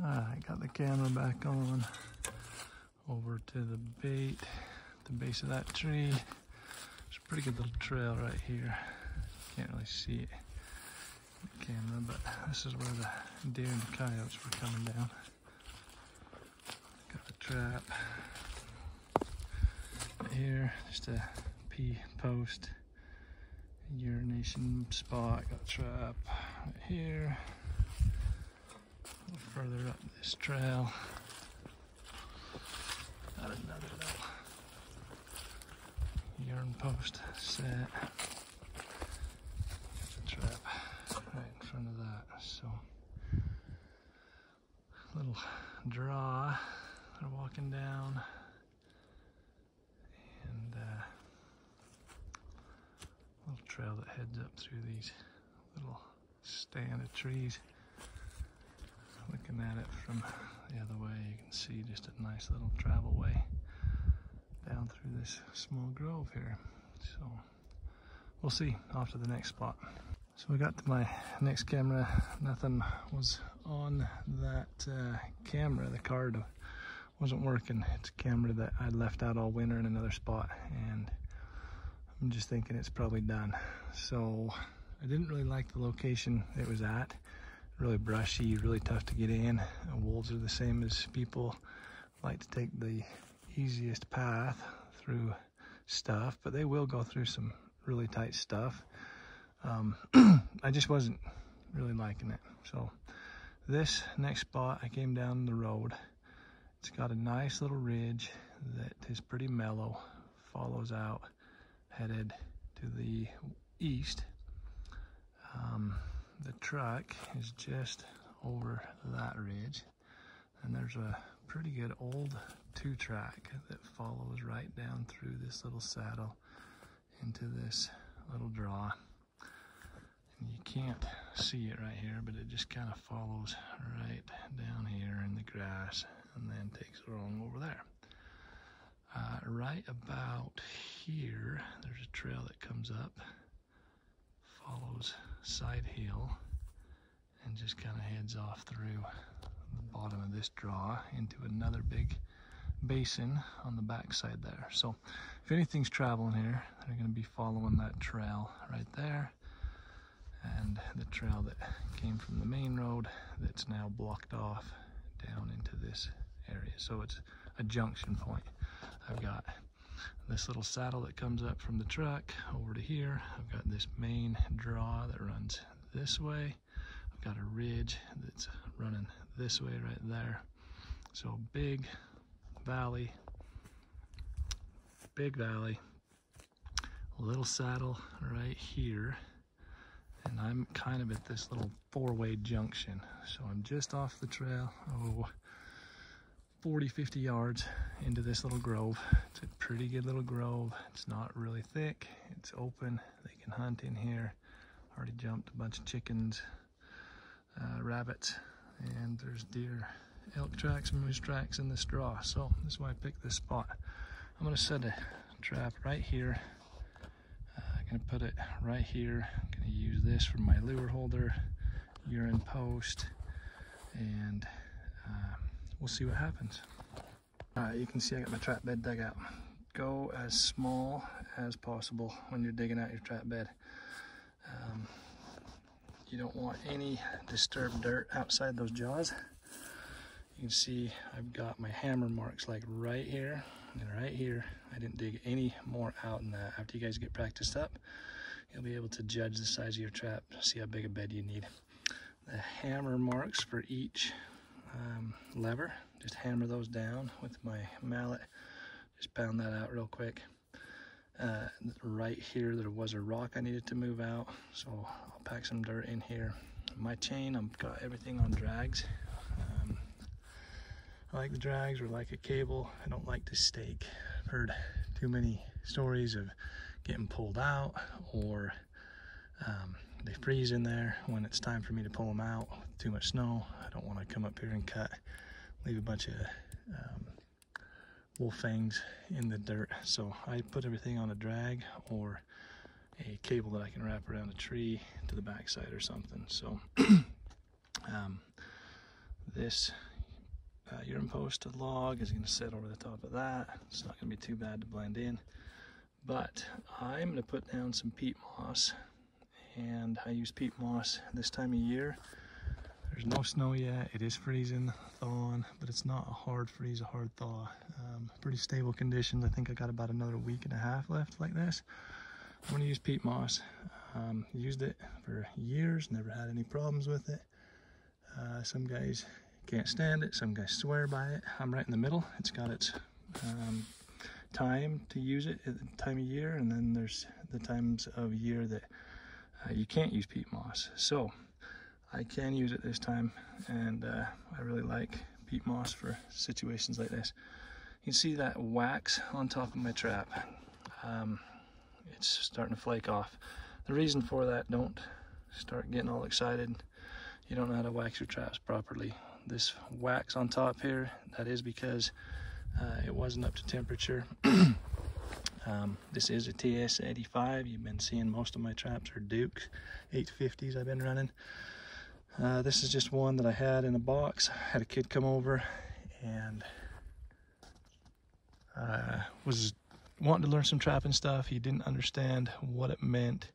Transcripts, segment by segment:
Alright, got the camera back on. Over to the bait, the base of that tree. There's a pretty good little trail right here. Can't really see it in the camera, but this is where the deer and the coyotes were coming down. Got the trap right here, just a pea post, urination spot. Got the trap right here. A little further up this trail. Got another little urine post set. Got the trap right in front of that. So, little draw. They're walking down, and little trail that heads up through these little stand of trees. Looking at it from the other way, you can see just a nice little travel way down through this small grove here. So we'll see off to the next spot. So we got to my next camera. Nothing was on that camera. The card wasn't working. It's a camera that I left out all winter in another spot, and I'm just thinking it's probably done. So I didn't really like the location it was at. Really brushy, really tough to get in. Wolves are the same as people, like to take the easiest path through stuff, but they will go through some really tight stuff. I just wasn't really liking it. So this next spot, I came down the road. It's got a nice little ridge that is pretty mellow, follows out, headed to the east. The truck is just over that ridge, and there's a pretty good old 2-track that follows right down through this little saddle into this little draw. And you can't see it right here, but it just kind of follows right down here in the grass and then takes along over there. Right about here, there's a trail that comes up, follows side hill, and just kind of heads off through the bottom of this draw into another big basin on the back side there. So if anything's traveling here, they're going to be following that trail right there, and the trail that came from the main road that's now blocked off down into this area. So it's a junction point. I've got this little saddle that comes up from the truck over to here. I've got this main draw that runs this way. I've got a ridge that's running this way right there. So big valley, a little saddle right here, and I'm kind of at this little 4-way junction. So I'm just off the trail, 40-50 yards into this little grove. It's a pretty good little grove. It's not really thick, it's open, they can hunt in here. Already jumped a bunch of chickens, rabbits, and there's deer, elk tracks, moose tracks in this draw. So this is why I picked this spot. I'm gonna set a trap right here. I'm gonna put it right here. I'm gonna use this for my lure holder, urine post, and we'll see what happens. Alright, you can see I got my trap bed dug out. Go as small as possible when you're digging out your trap bed. You don't want any disturbed dirt outside those jaws. You can see I've got my hammer marks like right here and right here. I didn't dig any more out than that. After you guys get practiced up, you'll be able to judge the size of your trap, see how big a bed you need. The hammer marks for each lever, just hammer those down with my mallet. Just pound that out real quick. Right here there was a rock I needed to move out, so I'll pack some dirt in here. My chain, I've got everything on drags. I like the drags, or like a cable. I don't like to stake. I've heard too many stories of getting pulled out, or they freeze in there when it's time for me to pull them out with too much snow. I don't want to come up here and cut, leave a bunch of wolf fangs in the dirt. So I put everything on a drag or a cable that I can wrap around a tree to the backside or something. So this urine post log is going to sit over the top of that. It's not going to be too bad to blend in. But I'm going to put down some peat moss, and I use peat moss this time of year. There's no snow yet. It is freezing, thawing, but it's not a hard freeze, a hard thaw. Pretty stable conditions. I think I got about another week and a half left like this. I'm going to use peat moss. Used it for years, never had any problems with it. Some guys can't stand it, some guys swear by it. I'm right in the middle. It's got its time to use it at the time of year, and then there's the times of year that you can't use peat moss. So I can use it this time, and I really like peat moss for situations like this. You can see that wax on top of my trap. It's starting to flake off. The reason for that, don't start getting all excited. You don't know how to wax your traps properly. This wax on top here, that is because it wasn't up to temperature. This is a TS85. You've been seeing most of my traps are Dukes 850s I've been running. This is just one that I had in a box. I had a kid come over and was wanting to learn some trapping stuff. He didn't understand what it meant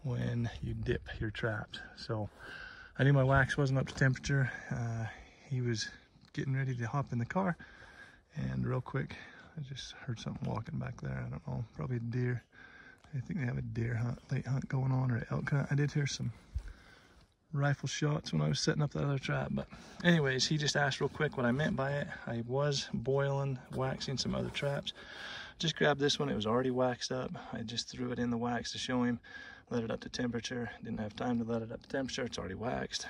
when you dip your traps. So I knew my wax wasn't up to temperature. He was getting ready to hop in the car, and real quick, I just heard something walking back there. I don't know, probably a deer. I think they have a deer hunt, late hunt going on, or an elk hunt. I did hear some rifle shots when I was setting up that other trap. But anyways, he just asked real quick what I meant by it. I was boiling, waxing some other traps. Just grabbed this one, it was already waxed up. I just threw it in the wax to show him, let it up to temperature. Didn't have time to let it up to temperature, it's already waxed.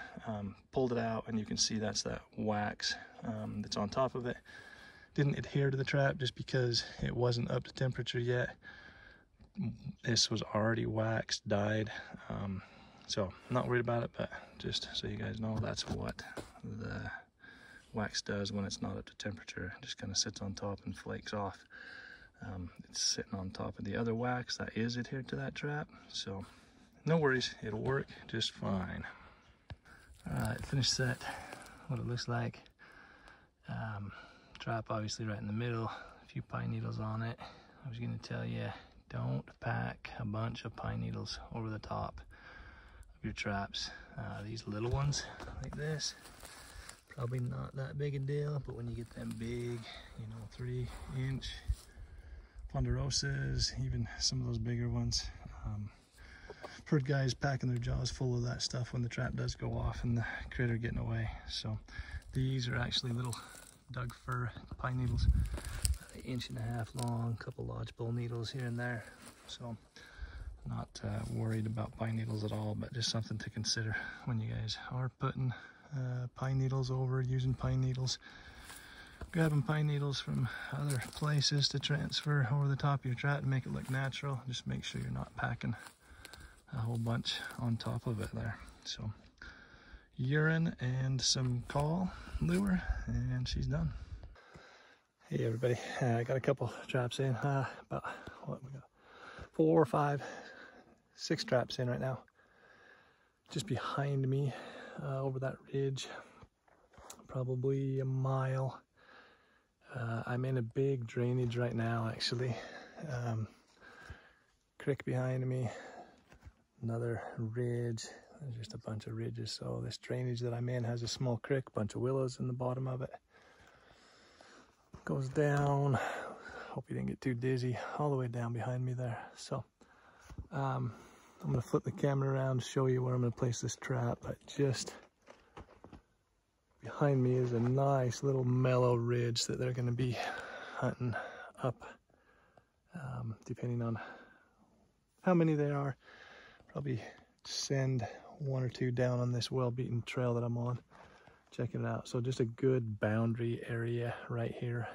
Pulled it out, and you can see that's that wax that's on top of it. Didn't adhere to the trap just because it wasn't up to temperature yet. This was already waxed, dyed. So I'm not worried about it, but just so you guys know, that's what the wax does when it's not up to temperature. It just kind of sits on top and flakes off. It's sitting on top of the other wax that is adhered to that trap, so no worries, it'll work just fine. All right, finished set, what it looks like. Trap obviously right in the middle, a few pine needles on it. I was going to tell you, don't pack a bunch of pine needles over the top of your traps. These little ones like this, probably not that big a deal, but when you get them big, 3-inch ponderosas, even some of those bigger ones, I've heard guys packing their jaws full of that stuff when the trap does go off and the critter getting away. So these are actually little Doug fir pine needles, about 1.5 inches long, a couple lodgepole needles here and there. So not worried about pine needles at all, but just something to consider when you guys are putting pine needles over, using pine needles. Grabbing pine needles from other places to transfer over the top of your trap and make it look natural. Just make sure you're not packing a whole bunch on top of it there. So urine and some call lure, and she's done. Hey everybody, I got a couple traps in, about what we got, 4, 5, 6 traps in right now. Just behind me, over that ridge, probably a mile. I'm in a big drainage right now, actually. Creek behind me, another ridge. There's just a bunch of ridges. So this drainage that I'm in has a small creek, a bunch of willows in the bottom of it. Goes down, hope you didn't get too dizzy, all the way down behind me there. So I'm gonna flip the camera around to show you where I'm gonna place this trap, but just behind me is a nice little mellow ridge that they're gonna be hunting up, depending on how many there are. Probably send 1 or 2 down on this well-beaten trail that I'm on, checking it out. So just a good boundary area right here.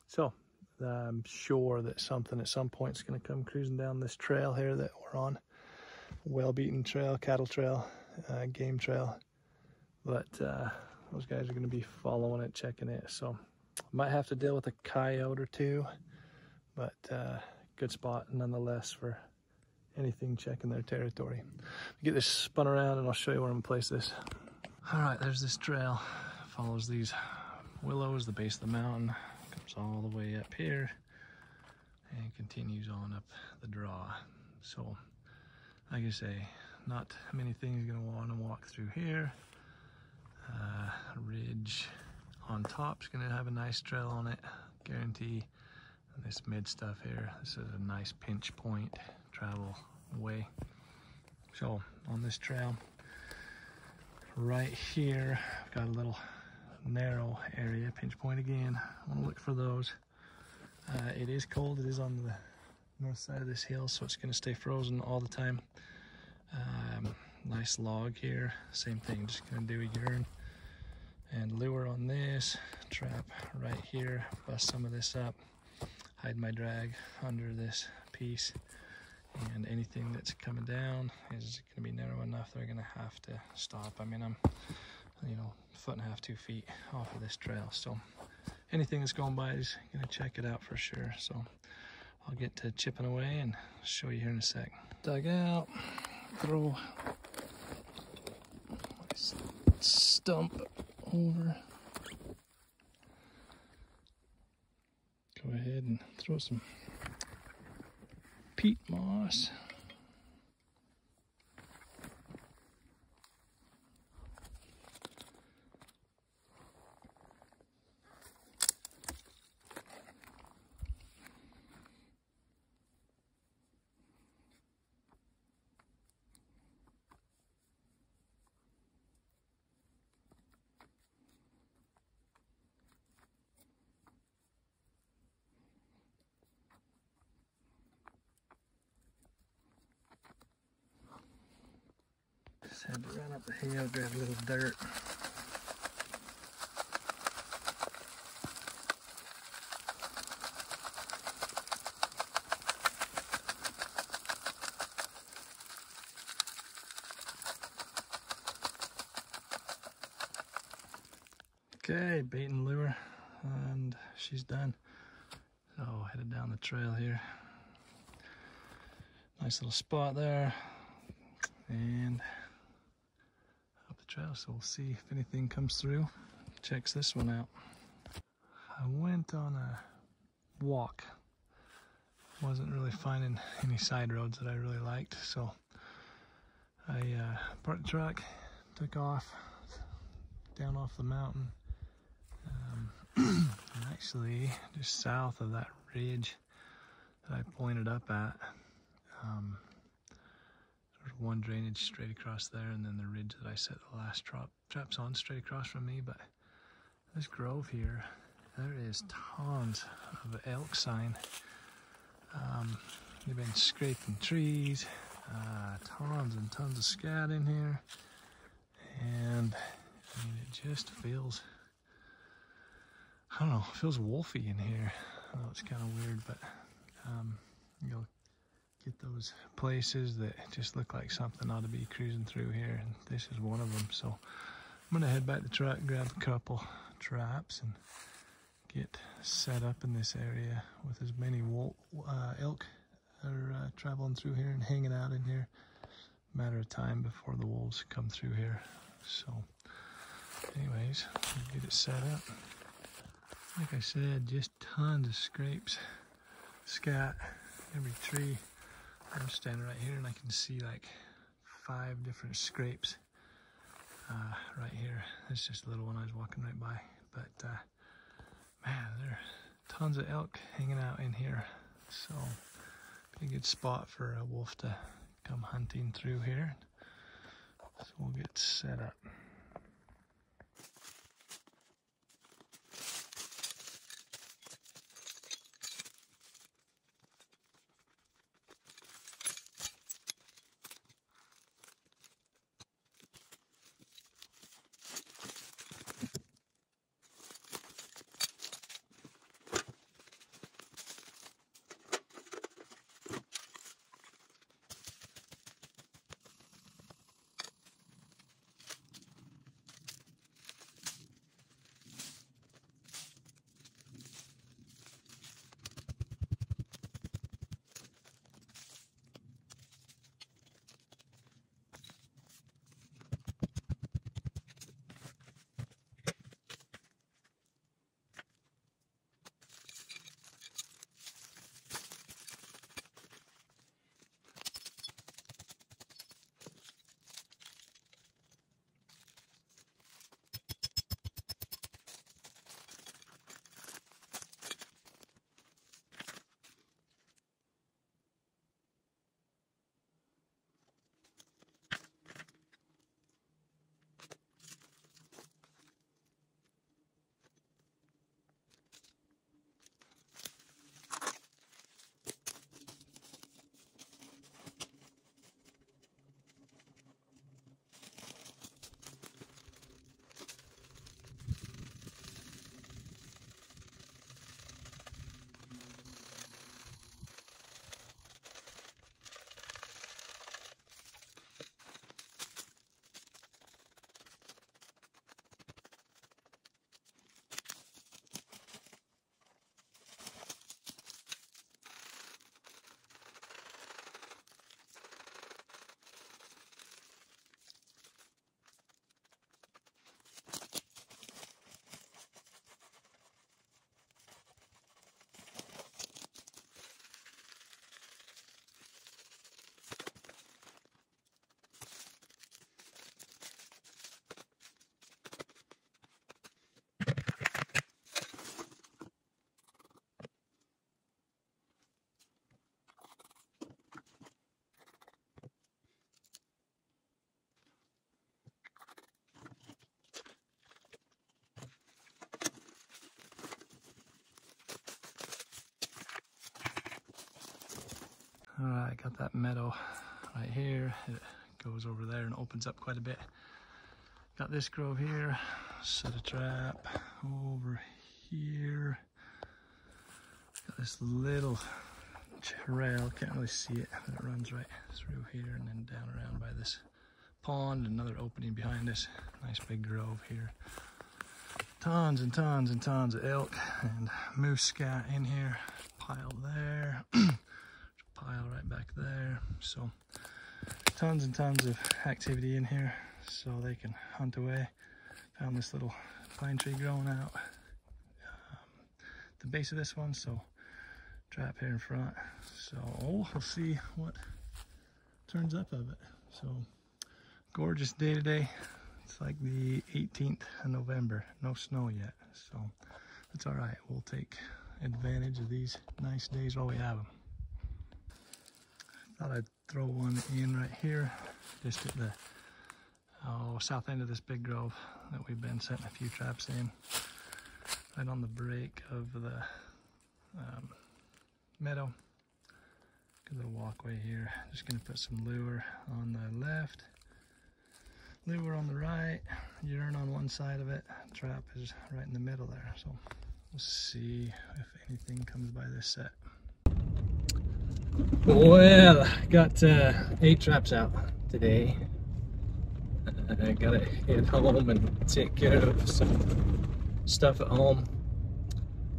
So I'm sure that something at some point is going to come cruising down this trail here that we're on. Well-beaten trail, cattle trail, game trail. But those guys are going to be following it, checking it. So might have to deal with a coyote or 2, but good spot nonetheless for anything checking their territory. Get this spun around and I'll show you where I'm gonna place this. All right, there's this trail follows these willows, the base of the mountain, comes all the way up here and continues on up the draw. So, like I say, not many things you're gonna want to walk through here. Ridge on top's gonna have a nice trail on it, guarantee. And this mid stuff here, this is a nice pinch point travel way. So on this trail, right here, I've got a little narrow area, pinch point again. I want to look for those. It is cold, it is on the north side of this hill, so it's going to stay frozen all the time. Nice log here, same thing, just going to do a urine and lure on this, trap right here, bust some of this up, hide my drag under this piece, and anything that's coming down is going to be narrow enough they're going to have to stop. I mean, I'm, you know, 1.5 to 2 feet off of this trail, so anything that's going by is going to check it out for sure. So I'll get to chipping away and show you here in a sec. Dug out, throw my stump over. Go ahead and throw some peat moss. Just had to run up the hill, grab a little dirt. Okay, bait and lure, and she's done. So headed down the trail here. Nice little spot there, and up the trail. So we'll see if anything comes through. Checks this one out. I went on a walk. Wasn't really finding any side roads that I really liked, so I parked the truck, took off down off the mountain. And actually, just south of that ridge that I pointed up at, there's one drainage straight across there, and then the ridge that I set the last traps on straight across from me. But this grove here, there is tons of elk sign. They've been scraping trees, tons and tons of scat in here, and I mean, it just feels, I don't know, it feels wolfy in here. I know it's kind of weird, but you'll get those places that just look like something ought to be cruising through here, and this is one of them. So I'm gonna head back to the truck, grab a couple traps, and get set up in this area with as many elk that are traveling through here and hanging out in here. Matter of time before the wolves come through here. So anyways, we'll get it set up. Like I said, just tons of scrapes, scat, every tree. I'm standing right here and I can see like 5 different scrapes right here. It's just a little one I was walking right by, but man, there are tons of elk hanging out in here, so be a good spot for a wolf to come hunting through here. So we'll get set up. All right, got that meadow right here. It goes over there and opens up quite a bit. Got this grove here, set a trap over here. Got this little trail, can't really see it, but it runs right through here and then down around by this pond, another opening behind us. Nice big grove here. Tons and tons and tons of elk and moose scat in here. Pile there, pile right back there. So tons and tons of activity in here so they can hunt away. Found this little pine tree growing out the base of this one, so trap here in front. So we'll see what turns up of it. So gorgeous day today. It's like the 18th of November, no snow yet, so it's all right. We'll take advantage of these nice days while we have them. Thought I'd throw one in right here, just at the south end of this big grove that we've been setting a few traps in, right on the break of the meadow. Good little walkway here. Just gonna put some lure on the left, lure on the right, urine on one side of it, trap is right in the middle there. So we'll see if anything comes by this set. Well, got 8 traps out today. I gotta head home and take care of some stuff at home,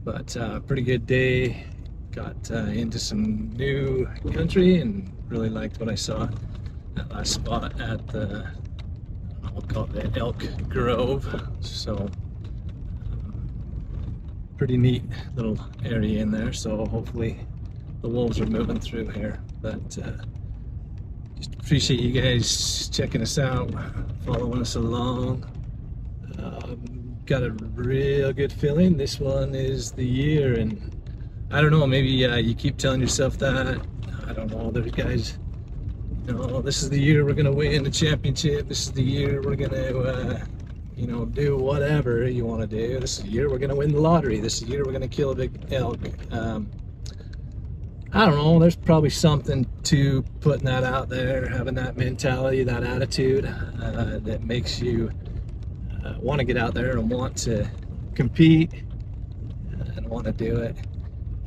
but pretty good day. Got into some new country and really liked what I saw at last spot at the, I'll call it the Elk Grove. So pretty neat little area in there. So hopefully the wolves are moving through here. But just appreciate you guys checking us out, following us along. Got a real good feeling this one is the year, and I don't know, maybe you keep telling yourself that. I don't know, there's guys, you know, this is the year we're gonna win the championship, this is the year we're gonna you know, do whatever you want to do, this is the year we're gonna win the lottery, this is the year we're gonna kill a big elk. I don't know, there's probably something to putting that out there, having that mentality, that attitude that makes you want to get out there and want to compete and want to do it.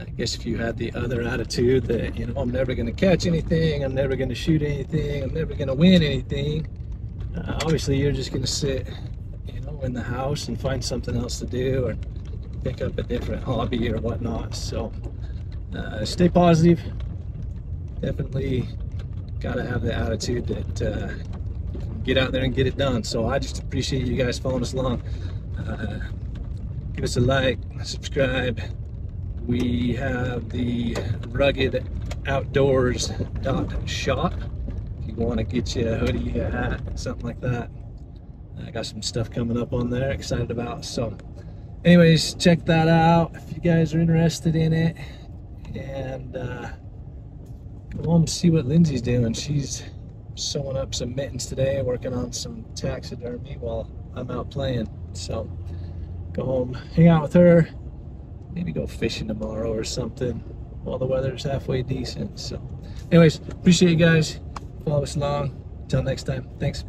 I guess if you had the other attitude that, you know, I'm never going to catch anything, I'm never going to shoot anything, I'm never going to win anything, obviously you're just going to sit, you know, in the house and find something else to do or pick up a different hobby or whatnot. So stay positive. Definitely got to have the attitude that get out there and get it done. So I just appreciate you guys following us along. Give us a like, subscribe. We have the Rugged Outdoors .shop. If you want to get you a hoodie, a hat, something like that. I got some stuff coming up on there, excited about. So anyways, check that out if you guys are interested in it. And go home and see what Lindsay's doing. She's sewing up some mittens today, working on some taxidermy while I'm out playing. So go home, hang out with her, maybe go fishing tomorrow or something while the weather's halfway decent. So anyways, appreciate you guys, follow us along. Until next time, thanks.